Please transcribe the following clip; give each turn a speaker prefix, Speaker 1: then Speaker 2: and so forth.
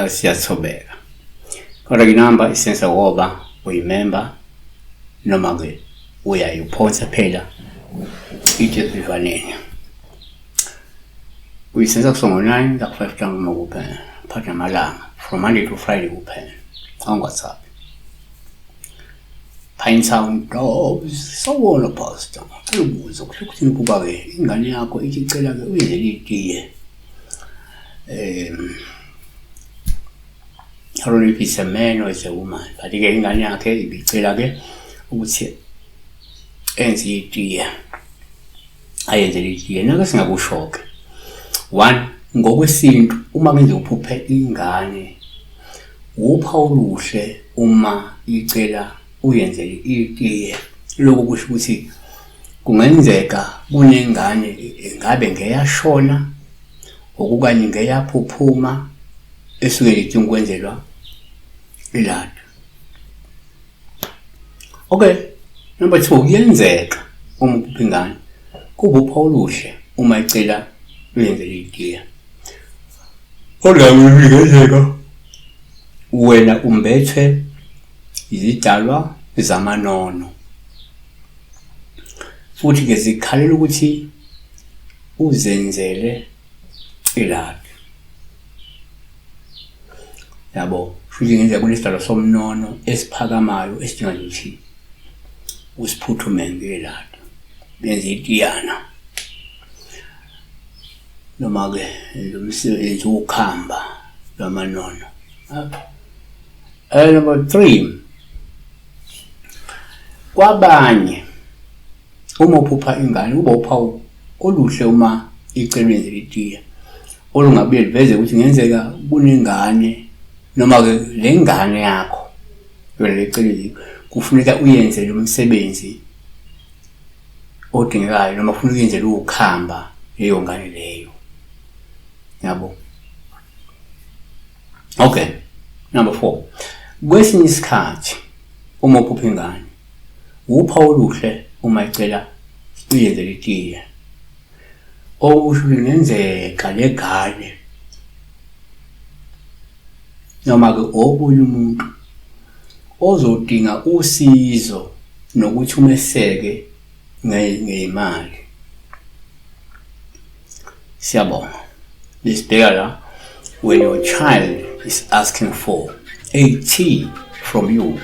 Speaker 1: siyathobeka. Kodwa inamba isensa ngoba uyimember noma-ke uyayiphonsa phela ijesu ivaneni. Uyisensa kusongo 9 ku 5 ntambama kuphela, phakathi namalanga from Monday to Friday kuphela on WhatsApp. Pinetown Dobbs, sawubona pastor. Ubuzo ukuthi kuba-ke ingane yakho ithi icela-ke uyenzele itiye. I don't know if it's a man or it's a woman, but ke ingane yakhe ibicela-ke ukuthi enze itiye. Ayenzele itiye. Nake singakusho-ke. One, ngokwesintu uma kenze uphuphe ingane upha oluhle uma icela uyenzele itiye. Lokho kusho ukuthi kungenzeka kunengane ngabe ngeyashona okukanye ngeyaphuphuma esuke lidinga ukwenzelwa ilado. Okay, number 2, kuyenzeka uma uphupha ingane kuba upha oluhle uma icela uyenzele itiye. Kodwa kungenzeka wena umbethwe izidalwa zamanono futhi ke zikhalela ukuthi uzenzele ilado. Yabo, futhi ngenzeka kunesidalwa somnono esiphakamayo esidinga ukuthi usiphuthume ngelado benze itiyana noma-ke lomsebenzi ukhamba lwamanono. Number 3, kwabanye uma uphupha ingane uba uphawu oluhle uma icela uyenzele itiye olungabuye liveze ukuthi ngenzeka kunengane noma-ke le ngane yakho yona lecela kufuneka uyenzele umsebenzi odingekayo noma kufuneka uyenzele ukhamba leyo ngane leyo. Yabo. Okay, number 4, kwesinye isikhathi uma uphupha ingane upha oluhle uma icela uyenzele itiye okusho kungenzeka le ngane noma-ke okunye umuntu ozodinga usizo nokuthi umeseke ngeyimali. Siyabonga. Lisibheka la, when your child is asking for a tea from you,